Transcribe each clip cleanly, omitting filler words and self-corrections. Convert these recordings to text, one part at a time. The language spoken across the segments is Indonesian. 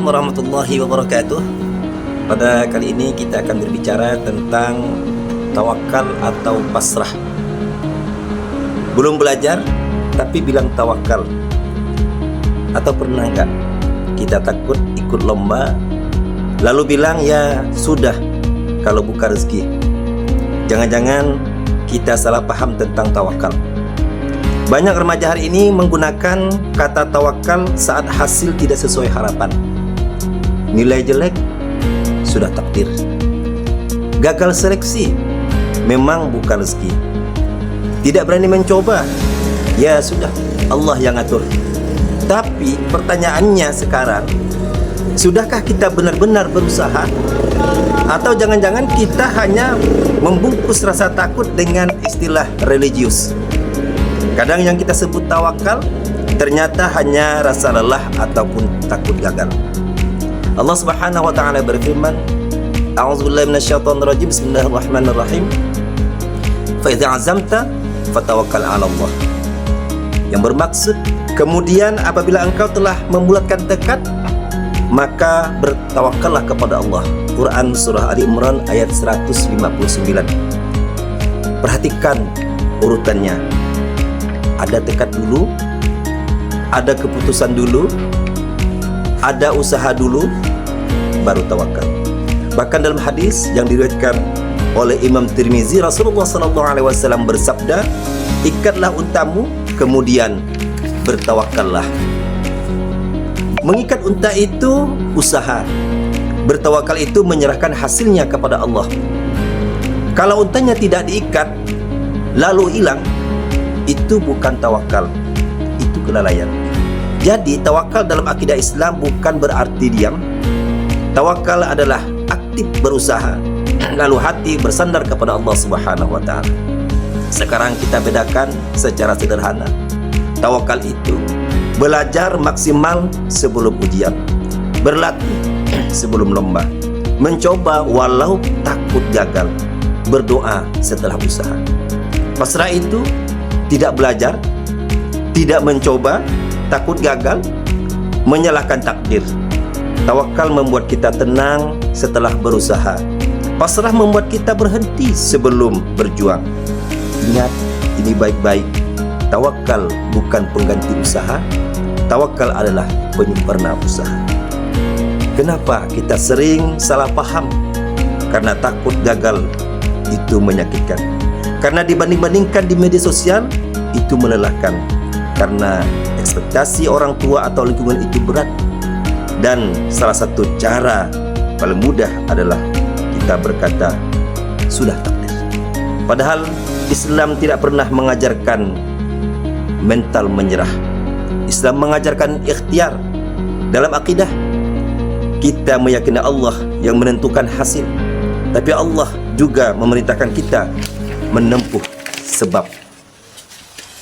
Assalamualaikum warahmatullahi wabarakatuh. Pada kali ini kita akan berbicara tentang tawakal atau pasrah. Belum belajar tapi bilang tawakal. Atau pernah enggak kita takut ikut lomba lalu bilang ya sudah kalau buka rezeki. Jangan-jangan kita salah paham tentang tawakal. Banyak remaja hari ini menggunakan kata tawakal saat hasil tidak sesuai harapan. Nilai jelek, sudah takdir. Gagal seleksi, memang bukan rezeki. Tidak berani mencoba, ya sudah, Allah yang atur. Tapi pertanyaannya sekarang, sudahkah kita benar-benar berusaha? Atau jangan-jangan kita hanya membungkus rasa takut dengan istilah religius? Kadang yang kita sebut tawakal ternyata hanya rasa lelah ataupun takut gagal. Allah Subhanahu wa taala berfirman, A'udzubillahi minasyaitonir rajim. Bismillahirrahmanirrahim. Fa idza azamta fatawakkal 'ala Allah. Yang bermaksud, kemudian apabila engkau telah membulatkan tekad, maka bertawakallah kepada Allah. Quran surah Ali Imran ayat 159. Perhatikan urutannya. Ada tekad dulu, ada keputusan dulu, ada usaha dulu, baru tawakal. Bahkan dalam hadis yang diriwayatkan oleh Imam Tirmizi, Rasulullah SAW bersabda, ikatlah untamu, kemudian bertawakallah. Mengikat unta itu usaha, bertawakal itu menyerahkan hasilnya kepada Allah. Kalau untanya tidak diikat lalu hilang, itu bukan tawakal, itu kelalaian. Jadi tawakal dalam akidah Islam bukan berarti diam. Tawakal adalah aktif berusaha, lalu hati bersandar kepada Allah Subhanahu wa taala. Sekarang kita bedakan secara sederhana. Tawakal itu belajar maksimal sebelum ujian, berlatih sebelum lomba, mencoba walau takut gagal, berdoa setelah usaha. Pasrah itu tidak belajar, tidak mencoba, takut gagal, menyalahkan takdir. Tawakal membuat kita tenang setelah berusaha. Pasrah membuat kita berhenti sebelum berjuang. Ingat ini baik-baik. Tawakal bukan pengganti usaha. Tawakal adalah penyempurna usaha. Kenapa kita sering salah paham? Karena takut gagal itu menyakitkan. Karena dibanding-bandingkan di media sosial itu melelahkan. Karena ekspektasi orang tua atau lingkungan itu berat. Dan salah satu cara paling mudah adalah kita berkata sudah takdir. Padahal Islam tidak pernah mengajarkan mental menyerah. Islam mengajarkan ikhtiar. Dalam akidah kita meyakini Allah yang menentukan hasil, tapi Allah juga memerintahkan kita menempuh sebab.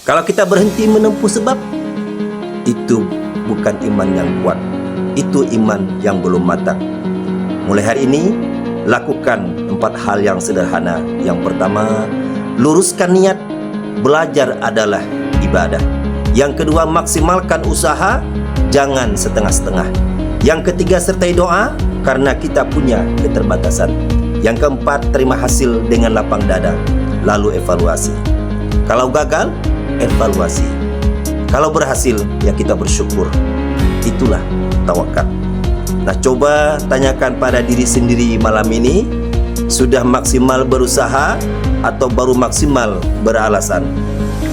Kalau kita berhenti menempuh sebab, itu bukan iman yang kuat, itu iman yang belum matang. Mulai hari ini lakukan 4 hal yang sederhana. Yang pertama, luruskan niat. Belajar adalah ibadah. Yang kedua, maksimalkan usaha, jangan setengah-setengah. Yang ketiga, sertai doa karena kita punya keterbatasan. Yang keempat, terima hasil dengan lapang dada, lalu evaluasi. Kalau gagal, evaluasi. Kalau berhasil, ya kita bersyukur. Itulah tawakal. Nah, coba tanyakan pada diri sendiri malam ini, sudah maksimal berusaha atau baru maksimal beralasan?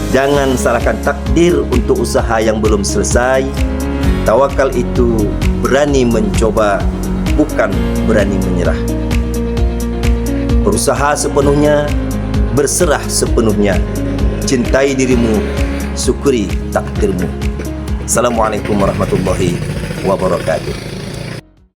Jangan salahkan takdir untuk usaha yang belum selesai. Tawakal itu berani mencoba, bukan berani menyerah. Berusaha sepenuhnya, berserah sepenuhnya. Cintai dirimu, syukuri takdirmu. Assalamualaikum warahmatullahi wabarakatuh.